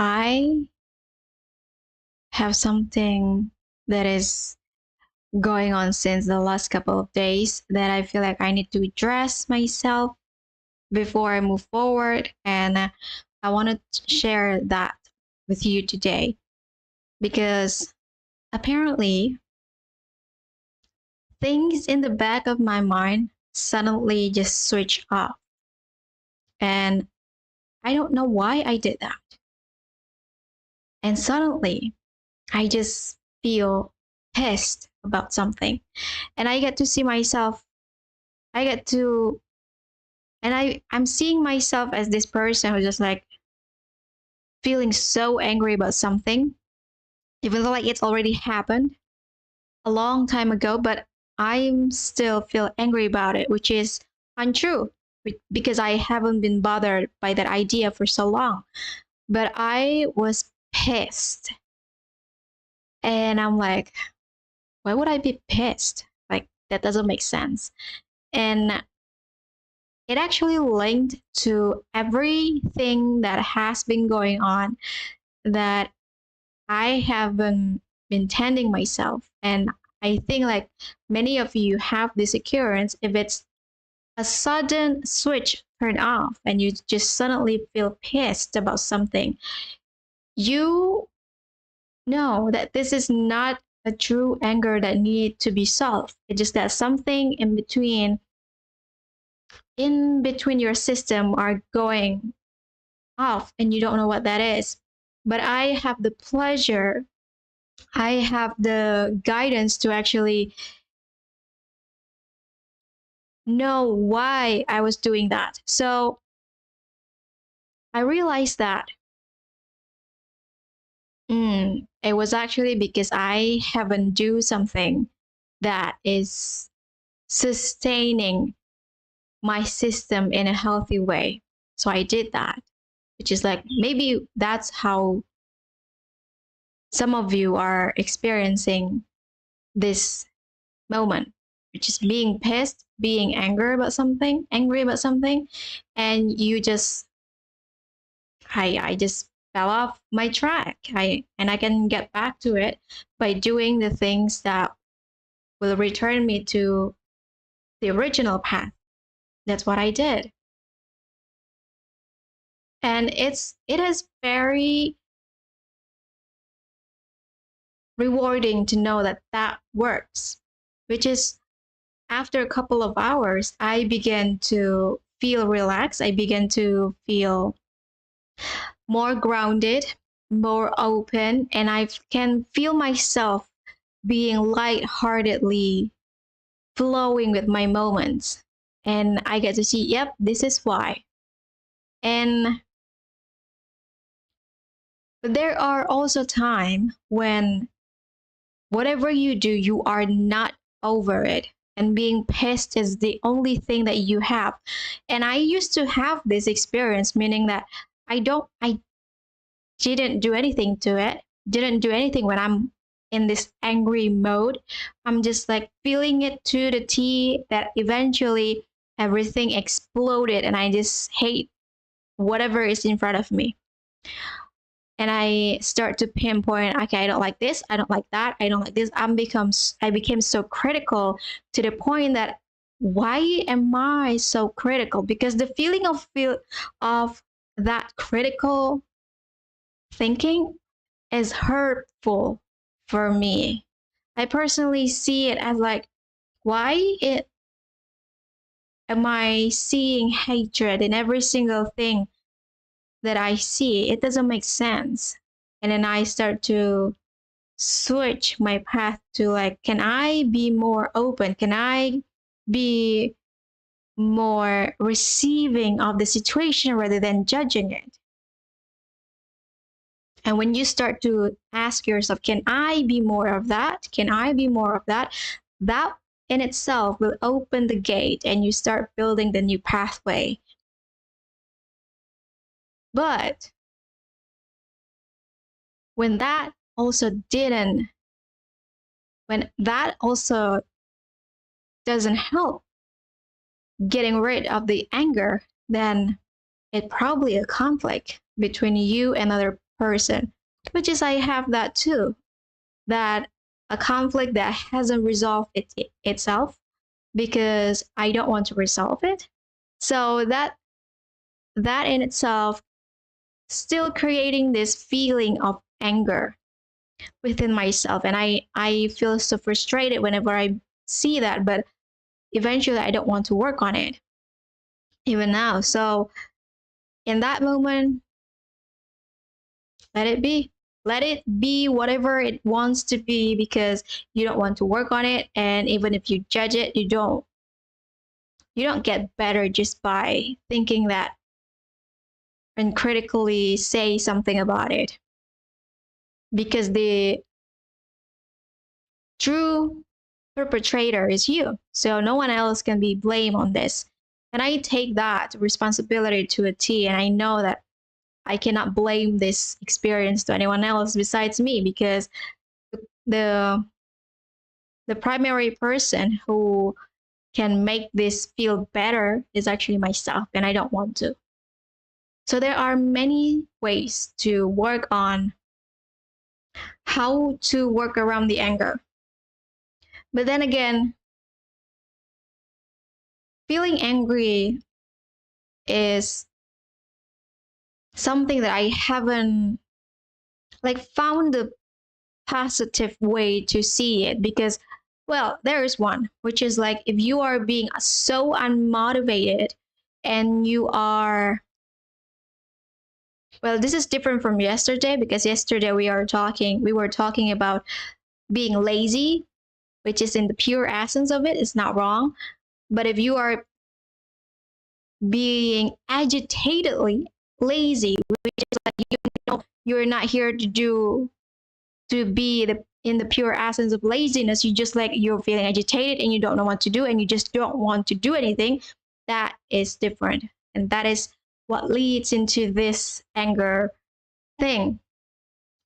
I have something that is going on since the last couple of days that I feel like I need to address myself before I move forward. And I want to share that with you today because apparently things in the back of my mind suddenly just switch off. And I don't know why I did that. And suddenly I just feel pissed about something. And I get to see myself, I get to, and I'm seeing myself as this person who's just like feeling so angry about something, even though like it's already happened a long time ago, but I'm still feel angry about it, which is untrue because I haven't been bothered by that idea for so long. But I was pissed. And I'm like, why would I be pissed? Like, that doesn't make sense. And it actually linked to everything that has been going on that I haven't been tending myself. And I think like many of you have this occurrence if it's a sudden switch turned off and you just suddenly feel pissed about something. You know that this is not a true anger that need to be solved. It's just that something in between your system are going off and you don't know what that is. But I have the pleasure, I have the guidance to actually know why I was doing that. So I realized that it was actually because I haven't do something that is sustaining my system in a healthy way. So I did that, which is like maybe that's how some of you are experiencing this moment, which is being pissed, being angry about something, and you just I just fell off my track. I can get back to it by doing the things that will return me to the original path. That's what I did. And it is very rewarding to know that that works, which is after a couple of hours, I began to feel relaxed. I began to feel more grounded, more open, and I can feel myself being lightheartedly flowing with my moments. And I get to see, yep, this is why. And there are also times when whatever you do, you are not over it. And being pissed is the only thing that you have. And I used to have this experience, meaning that I didn't do anything to it, didn't do anything when I'm in this angry mode. I'm just like feeling it to the T that eventually everything exploded and I just hate whatever is in front of me. And I start to pinpoint, okay, I don't like this, I don't like that, I don't like this. I became so critical to the point that why am I so critical? Because the feeling of that critical thinking is hurtful for me. I personally see it as like, why it am I seeing hatred in every single thing that I see? It doesn't make sense. And then I start to switch my path to like, can I be more open? Can I be more receiving of the situation rather than judging it? And when you start to ask yourself, can I be more of that? Can I be more of that? That in itself will open the gate and you start building the new pathway. But when that also didn't, when that also doesn't help getting rid of the anger, then it's probably a conflict between you and another person, which is I have that too, that a conflict that hasn't resolved itself because I don't want to resolve it. So that in itself still creating this feeling of anger within myself, and I feel so frustrated whenever I see that, but eventually I don't want to work on it even now. So in that moment, let it be. Let it be whatever it wants to be because you don't want to work on it, and even if you judge it, you don't get better just by thinking that and critically say something about it, because the true perpetrator is you. So no one else can be blamed on this. And I take that responsibility to a T, and I know that I cannot blame this experience to anyone else besides me, because the the primary person who can make this feel better is actually myself, and I don't want to. So there are many ways to work on how to work around the anger. But then again, feeling angry is something that I haven't like found the positive way to see it, because well, there is one, which is like if you are being so unmotivated and you are, well, this is different from yesterday, because yesterday we were talking about being lazy, which is in the pure essence of it, it's not wrong. But if you are being agitatedly lazy, which is like you know you're not here to be in the pure essence of laziness, you just like you're feeling agitated and you don't know what to do and you just don't want to do anything, that is different. And that is what leads into this anger thing.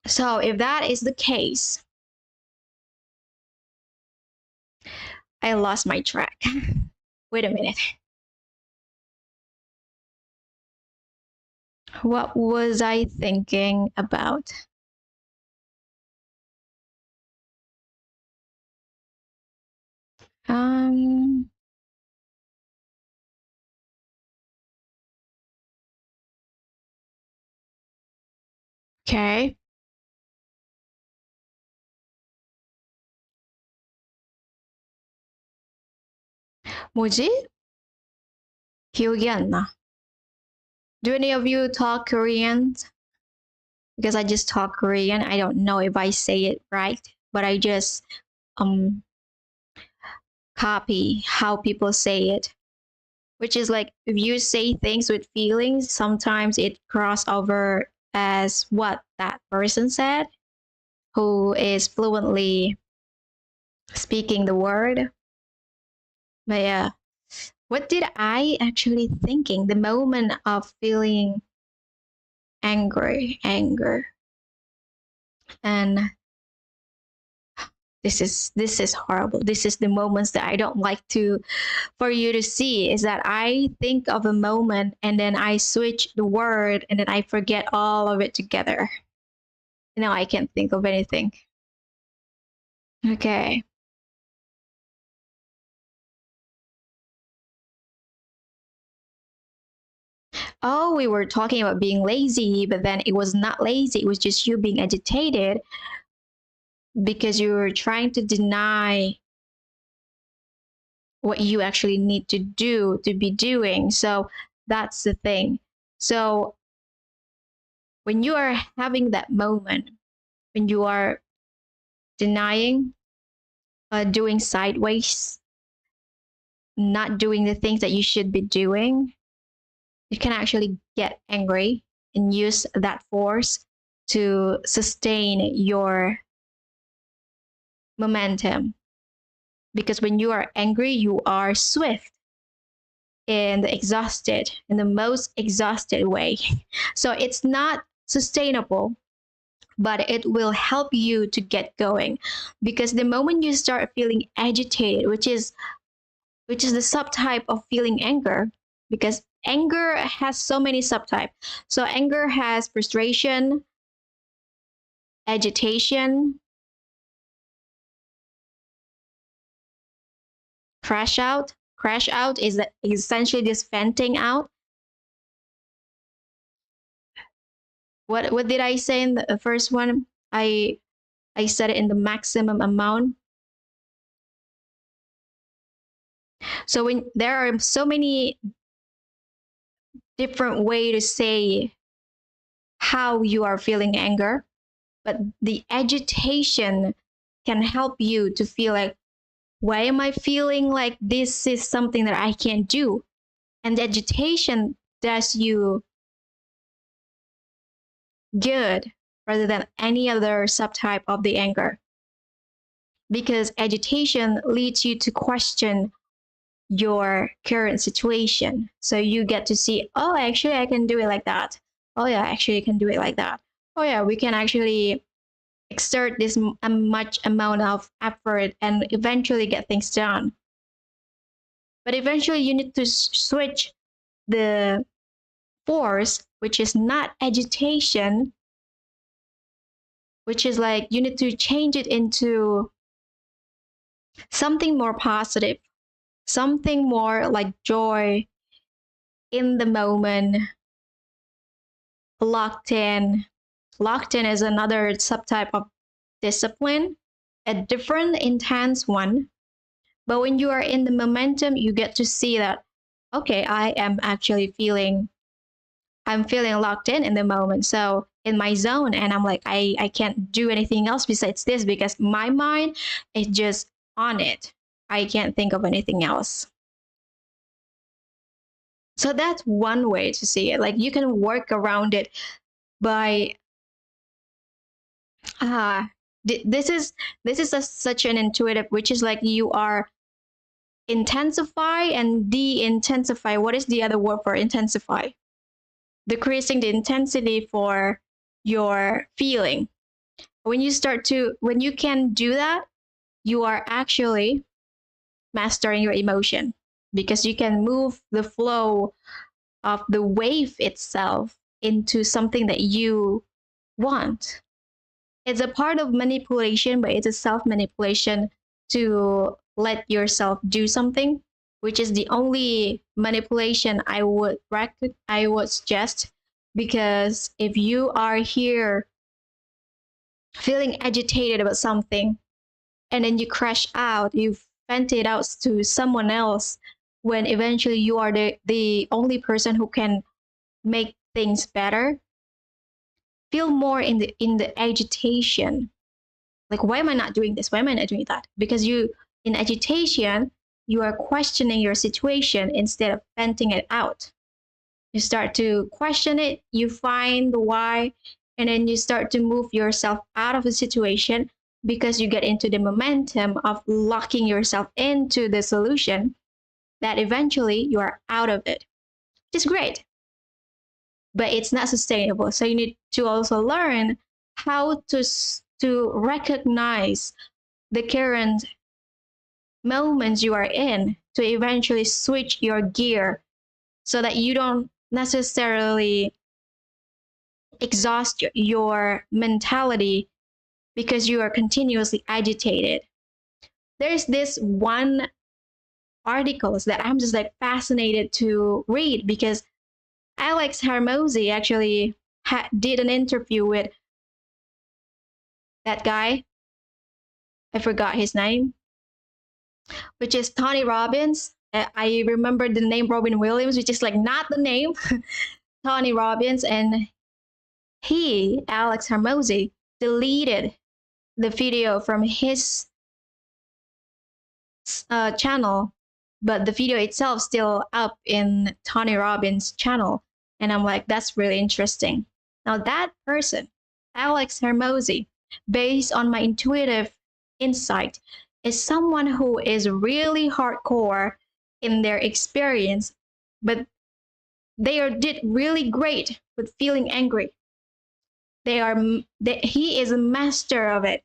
So if that is the case, I lost my track. Wait a minute. What was I thinking about? Um, okay. 뭐지? 기억이 안 나. Do any of you talk Korean? Because I just talk Korean. I don't know if I say it right, but I just um copy how people say it. Which is like if you say things with feelings, sometimes it cross over as what that person said, who is fluently speaking the word. But yeah, what did I actually thinking the moment of feeling anger, and this is horrible. This is the moments that I don't like to for you to see, is that I think of a moment and then I switch the word and then I forget all of it together. Now I can't think of anything. Okay. Oh, we were talking about being lazy, but then it was not lazy. It was just you being agitated because you were trying to deny what you actually need to do to be doing. So that's the thing. So when you are having that moment, when you are denying, doing sideways, not doing the things that you should be doing, you can actually get angry and use that force to sustain your momentum. Because when you are angry, you are swift and exhausted in the most exhausted way. So it's not sustainable, but it will help you to get going. Because the moment you start feeling agitated, which is the subtype of feeling anger, because anger has so many subtypes. So anger has frustration, agitation, crash out. Crash out is essentially just venting out. What did I say in the first one? I said it in the maximum amount. So when there are so many different way to say how you are feeling anger, but the agitation can help you to feel like, why am I feeling like this is something that I can't do? And the agitation does you good rather than any other subtype of the anger. Because agitation leads you to question your current situation. So you get to see, oh, actually, I can do it like that. Oh, yeah, actually, I can do it like that. Oh, yeah, we can actually exert this much amount of effort and eventually get things done. But eventually, you need to switch the force, which is not agitation, which is like you need to change it into something more positive, something more like joy in the moment, locked in. Locked in is another subtype of discipline, a different intense one. But when you are in the momentum, you get to see that, okay, I am actually I'm feeling locked in the moment. So in my zone, and I'm like, I can't do anything else besides this because my mind is just on it. I can't think of anything else. So that's one way to see it. Like you can work around it by this is such an intuitive, which is like you are intensify and de-intensify. What is the other word for intensify? Decreasing the intensity for your feeling. When you can do that, you are actually mastering your emotion because you can move the flow of the wave itself into something that you want. It's a part of manipulation, but it's a self-manipulation to let yourself do something, which is the only manipulation I would suggest. Because if you are here feeling agitated about something and then you crash out, you vent it out to someone else, when eventually you are the only person who can make things better, feel more in the agitation. Like, why am I not doing this? Why am I not doing that? Because you, in agitation, you are questioning your situation instead of venting it out. You start to question it, you find the why, and then you start to move yourself out of the situation because you get into the momentum of locking yourself into the solution that eventually you are out of it, which is great. But it's not sustainable. So you need to also learn how to recognize the current moments you are in to eventually switch your gear so that you don't necessarily exhaust your mentality because you are continuously agitated. There's this one articles that I'm just like fascinated to read because Alex Hormozi actually did an interview with that guy. I forgot his name, which is Tony Robbins. I remember the name Robin Williams, which is like not the name. Tony Robbins, and Alex Hormozi, deleted the video from his channel, but the video itself still up in Tony Robbins' channel. And I'm like, that's really interesting. Now that person, Alex Hormozi, based on my intuitive insight, is someone who is really hardcore in their experience, but did really great with feeling angry. He is a master of it,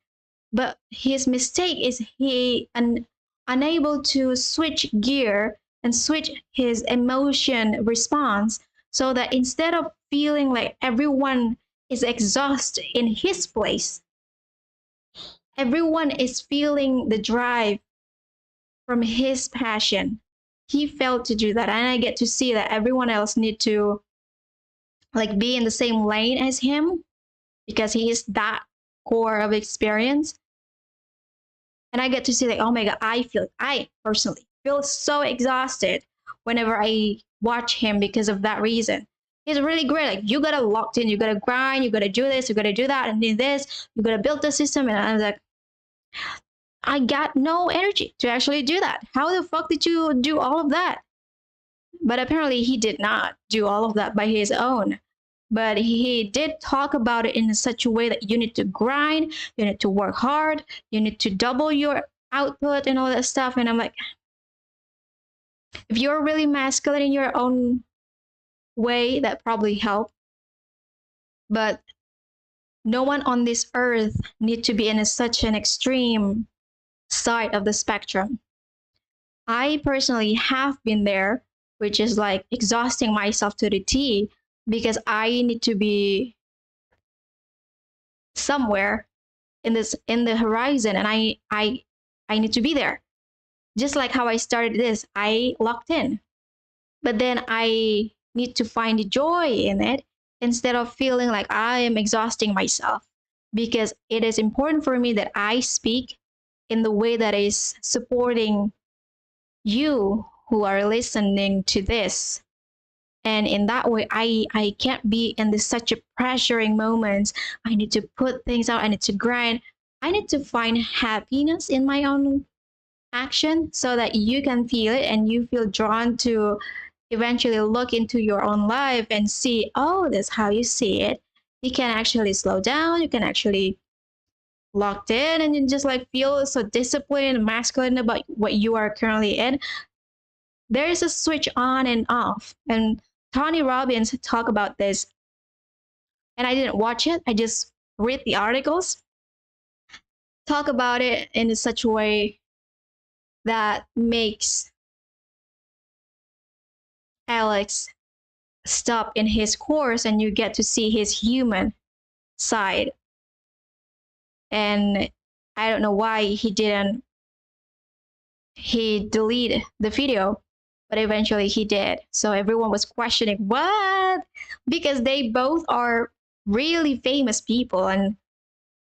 but his mistake is he unable to switch gear and switch his emotion response, so that instead of feeling like everyone is exhausted in his place, Everyone is feeling the drive from his passion. He failed to do that, and I get to see that everyone else need to like be in the same lane as him because he is that core of experience. And I get to see like, oh my god, I personally feel so exhausted whenever I watch him because of that reason. He's really great. Like you gotta locked in, you gotta grind, you gotta do this, you gotta do that, and do this, you gotta build the system. And I was like, I got no energy to actually do that. How the fuck did you do all of that? But apparently he did not do all of that by his own. But he did talk about it in such a way that you need to grind, you need to work hard, you need to double your output and all that stuff. And I'm like, if you're really masculine in your own way, that probably helped. But no one on this earth need to be in such an extreme side of the spectrum. I personally have been there, which is like exhausting myself to the T because I need to be somewhere in the horizon, and I need to be there. Just like how I started this, I locked in. But then I need to find joy in it instead of feeling like I am exhausting myself, because it is important for me that I speak in the way that is supporting you who are listening to this. And in that way, I can't be in this such a pressuring moments. I need to put things out, I need to grind, I need to find happiness in my own action so that you can feel it and you feel drawn to eventually look into your own life and see, oh, that's how you see it. You can actually slow down, you can actually locked in, and you just like feel so disciplined and masculine about what you are currently in. There is a switch on and off. And Tony Robbins talk about this. And I didn't watch it. I just read the articles. Talk about it in such a way that makes Alex stop in his course and you get to see his human side. And I don't know why he deleted the video, but eventually he did. So everyone was questioning what? Because they both are really famous people and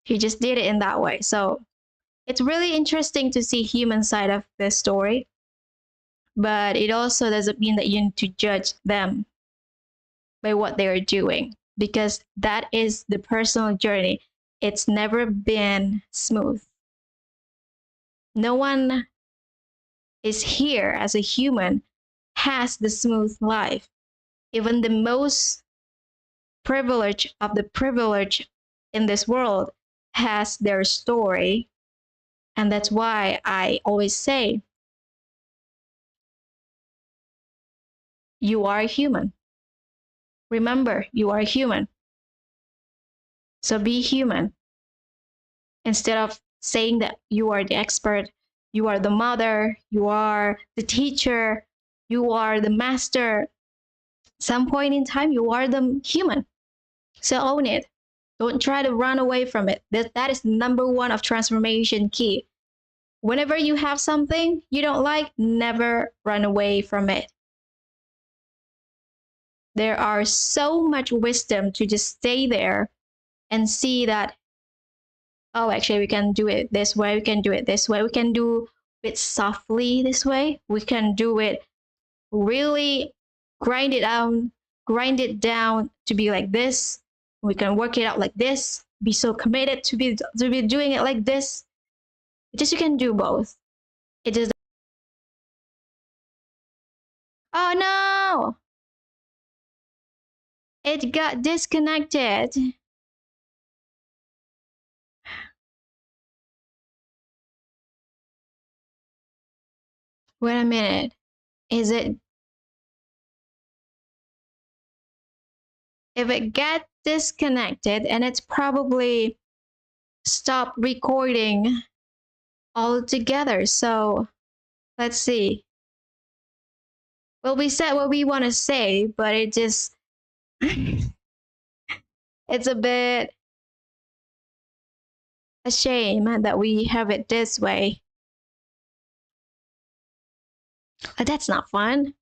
he just did it in that way. So it's really interesting to see human side of this story, but it also doesn't mean that you need to judge them by what they are doing, because that is the personal journey. It's never been smooth. No one is here as a human has the smooth life. Even the most privileged of the privileged in this world has their story. And that's why I always say, you are human. Remember, you are human. So be human. Instead of saying that you are the expert, you are the mother, you are the teacher, you are the master. Some point in time, you are the human. So own it. Don't try to run away from it. That is number one of transformation key. Whenever you have something you don't like, never run away from it. There are so much wisdom to just stay there and see that, oh, actually, we can do it this way, we can do it this way, we can do it softly this way, we can do it really grind it down to be like this. We can work it out like this, be so committed to be doing it like this. Just you can do both. It just, oh no, it got disconnected. Wait a minute. Is it, if it gets disconnected, and it's probably stopped recording altogether. So let's see. Well, we said what we want to say, but it just it's a bit A shame that we have it this way. That's not fun.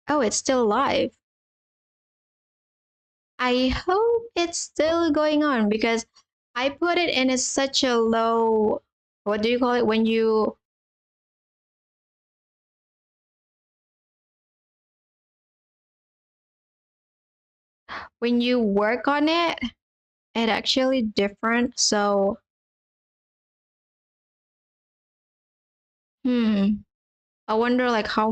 Oh, it's still live. I hope it's still going on because I put it in such a low, what do you call it when you work on it, it actually different. So, hmm, I wonder like how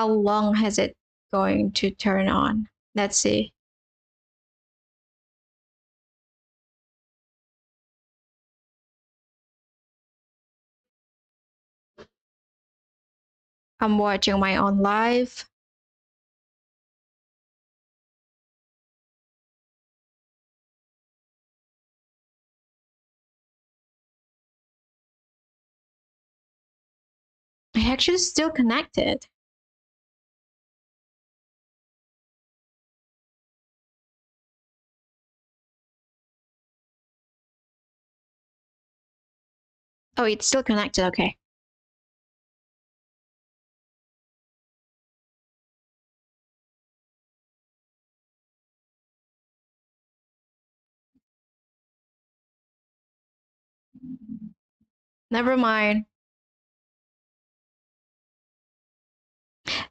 long has it going to turn on? Let's see. I'm watching my own live. I actually still connected. Oh, it's still connected. Okay. Never mind.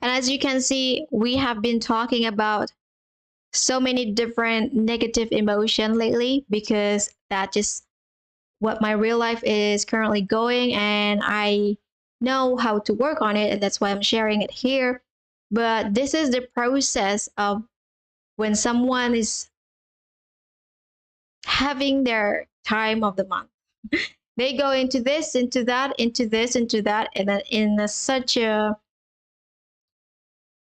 And as you can see, we have been talking about so many different negative emotion lately because that just what my real life is currently going, and I know how to work on it, and that's why I'm sharing it here. But this is the process of when someone is having their time of the month. They go into this, into that, into this, into that, and then in such a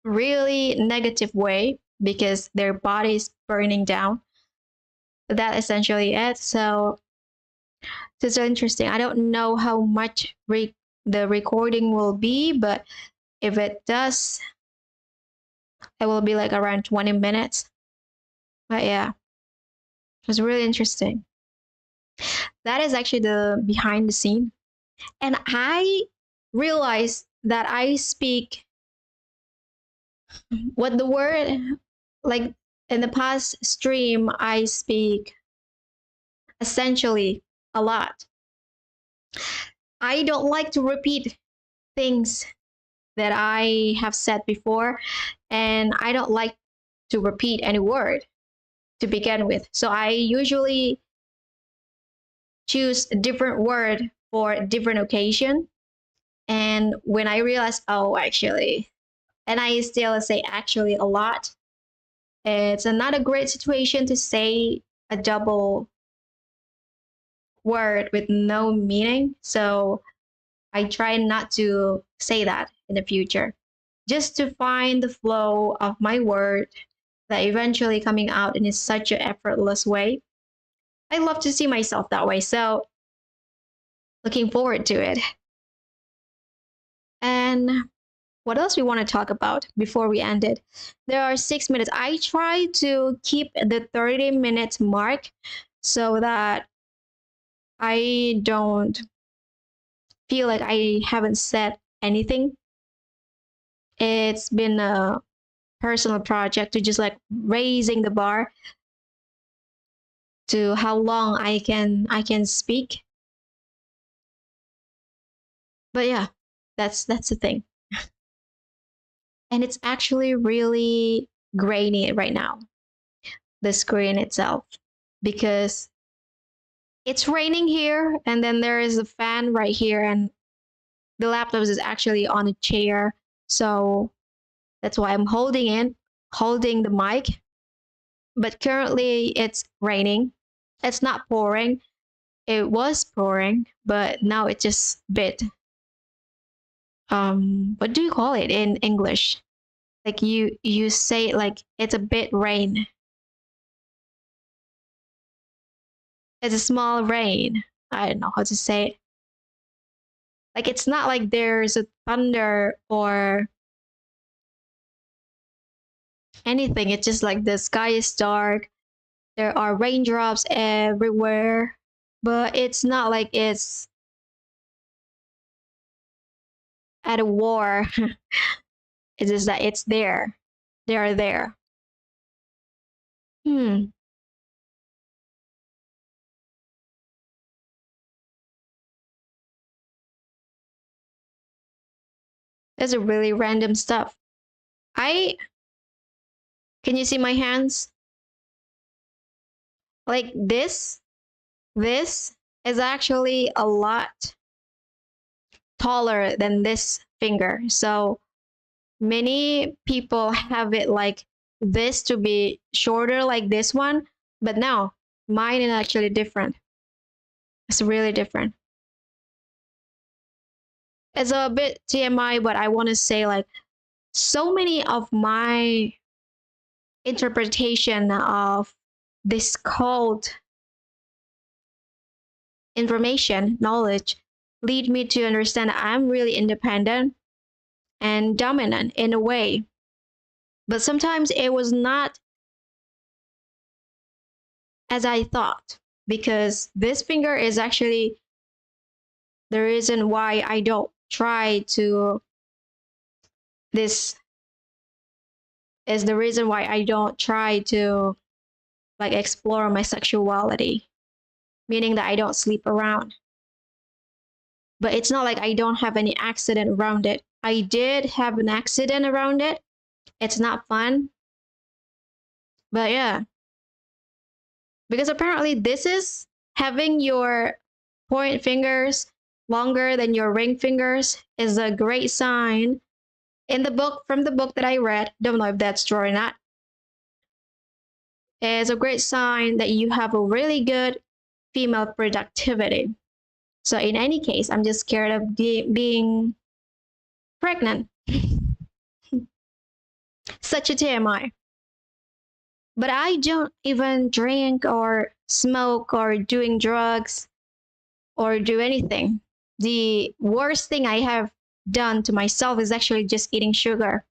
really negative way because their body is burning down. That essentially it. So it's so interesting. I don't know how much the recording will be, but if it does, it will be like around 20 minutes. But yeah, it was really interesting. That is actually the behind the scene. And I realized that I speak what the word, like in the past stream, I speak essentially a lot. I don't like to repeat things that I have said before, and I don't like to repeat any word to begin with. So I usually choose a different word for a different occasion. And when I realize, oh, actually, and I still say actually a lot, it's not a great situation to say a double word with no meaning. So I try not to say that in the future, just to find the flow of my word that eventually coming out in such an effortless way. I love to see myself that way. So looking forward to it. And what else we want to talk about before we end it? There are 6 minutes. I try to keep the 30 minutes mark so that I don't feel like I haven't said anything. It's been a personal project to just like raising the bar to how long I can speak. But yeah, that's the thing. And it's actually really grainy right now, the screen itself, because it's raining here and then there is a fan right here and the laptop is actually on a chair. So that's why I'm holding the mic. But currently it's raining. It's not pouring. It was pouring, but now it's just bit what do you call it in English? Like you say it like it's a bit rain. It's a small rain. I don't know how to say it. Like it's not like there's a thunder or anything. It's just like the sky is dark. There are raindrops everywhere, but it's not like it's at a war. It's just that it's there. They are there. Hmm. That's a really random stuff. I can you see my hands? Like this is actually a lot taller than this finger. So many people have it like this to be shorter like this one, but no, mine is actually different. It's really different. It's a bit TMI, but I want to say like so many of my interpretation of this called information, knowledge, lead me to understand I'm really independent and dominant in a way. But sometimes it was not as I thought, because this finger is actually the reason why I don't try to, this is the reason why I don't try to like explore my sexuality, meaning that I don't sleep around. But it's not like I don't have any accident around it. I did have an accident around it. It's not fun. But yeah, because apparently this is having your point fingers longer than your ring fingers is a great sign. In the book, from the book that I read, don't know if that's true or not, is a great sign that you have a really good female productivity. So in any case, I'm just scared of being pregnant. Such a TMI. But I don't even drink or smoke or doing drugs or do anything. The worst thing I have done to myself is actually just eating sugar,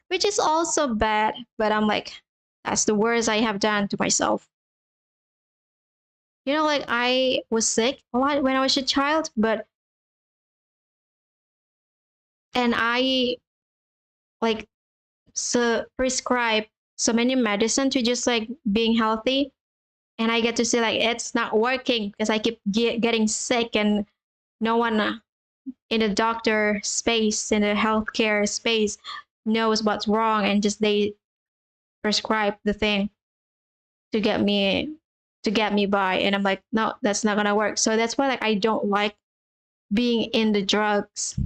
which is also bad, but I'm like, that's the worst I have done to myself. You know, like I was sick a lot when I was a child, but and I like so prescribe so many medicine to just like being healthy, and I get to see like it's not working because I keep getting sick, and no one in the doctor space, in the healthcare space, knows what's wrong, and just they prescribe the thing to get me by, and I'm like, no, that's not gonna work. So that's why like I don't like being in the drugs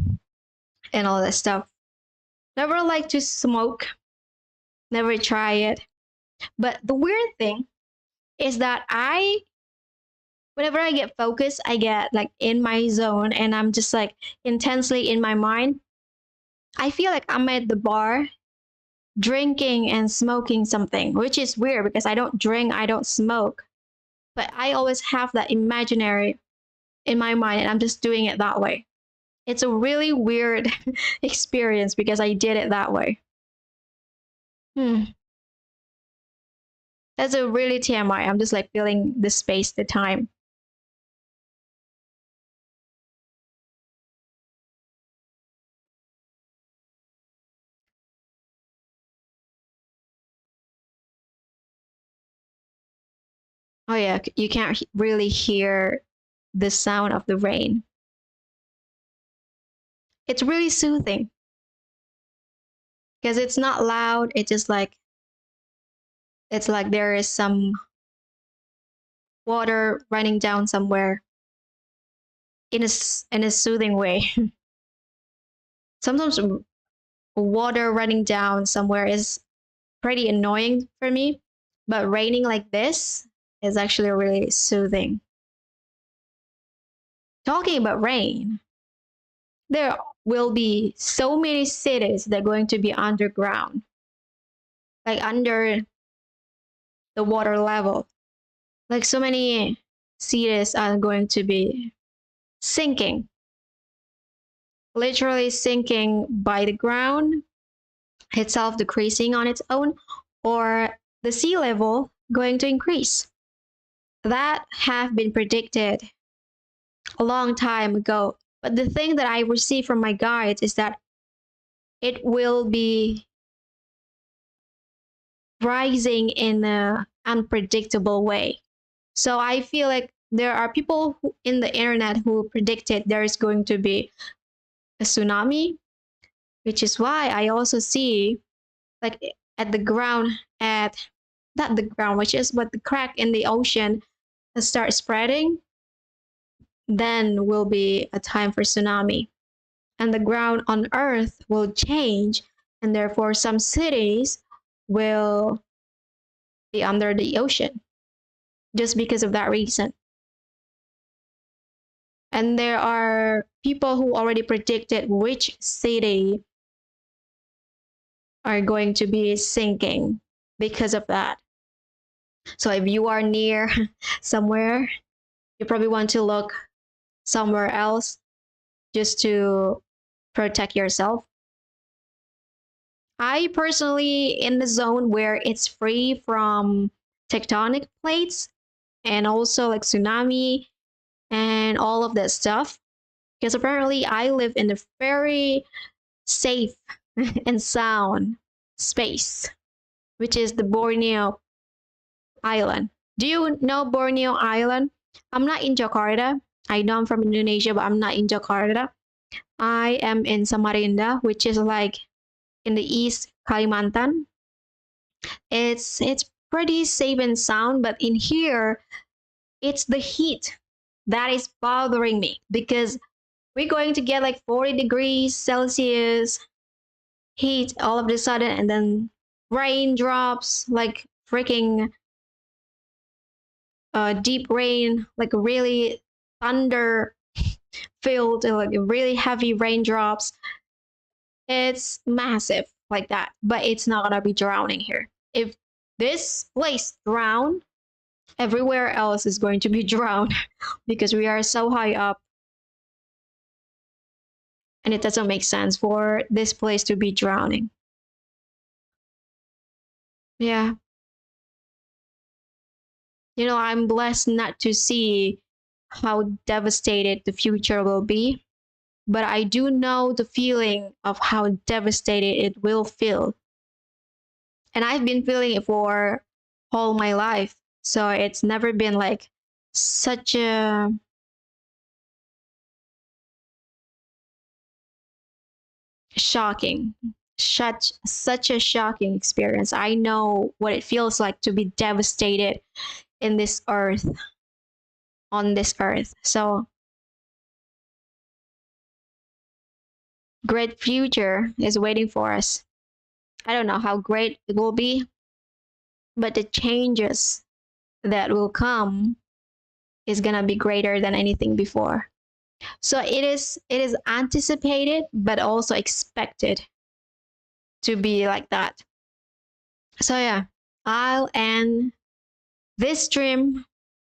and all that stuff. Never like to smoke, never try it. But the weird thing is that whenever I get focused, I get like in my zone and I'm just like intensely in my mind. I feel like I'm at the bar drinking and smoking something, which is weird because I don't drink, I don't smoke. But I always have that imaginary in my mind and I'm just doing it that way. It's a really weird experience because I did it that way. Hmm. That's a really TMI. I'm just like feeling the space, the time. Oh yeah, you can't really hear the sound of the rain. It's really soothing because it's not loud. It's just like it's like there is some water running down somewhere in a soothing way. Sometimes water running down somewhere is pretty annoying for me, but raining like this is actually really soothing. Talking about rain, there will be so many cities that are going to be underground, like under the water level. Like so many cities are going to be sinking, literally sinking by the ground itself, decreasing on its own, or the sea level going to increase. That have been predicted a long time ago. But the thing that I receive from my guides is that it will be rising in an unpredictable way. So I feel like there are people in the internet who predicted there is going to be a tsunami, which is why I also see like at the ground, at not the ground, which is but the crack in the ocean start spreading, then will be a time for tsunami. And the ground on earth will change, and therefore some cities will be under the ocean just because of that reason. And there are people who already predicted which city are going to be sinking because of that. So if you are near somewhere, you probably want to look somewhere else just to protect yourself. I personally in the zone where it's free from tectonic plates and also like tsunami and all of that stuff. Because apparently I live in a very safe and sound space, which is the Borneo Island. Do you know Borneo Island? I'm not in Jakarta. I know I'm from Indonesia, but I'm not in Jakarta. I am in Samarinda, which is like in the East Kalimantan. It's pretty safe and sound, but in here, it's the heat that is bothering me because we're going to get like 40 degrees Celsius heat all of a sudden, and then raindrops, like freaking deep rain, like really thunder filled, like really heavy raindrops. It's massive like that, but it's not gonna be drowning here. If this place drown, everywhere else is going to be drowned because we are so high up. And it doesn't make sense for this place to be drowning. Yeah. You know, I'm blessed not to see how devastated the future will be, but I do know the feeling of how devastated it will feel. And I've been feeling it for all my life. So it's never been like such a shocking, such a shocking experience. I know what it feels like to be devastated in this earth, on this earth. So great future is waiting for us. I don't know how great it will be, but the changes that will come is gonna be greater than anything before. So it is anticipated but also expected to be like that. So yeah, I'll end this stream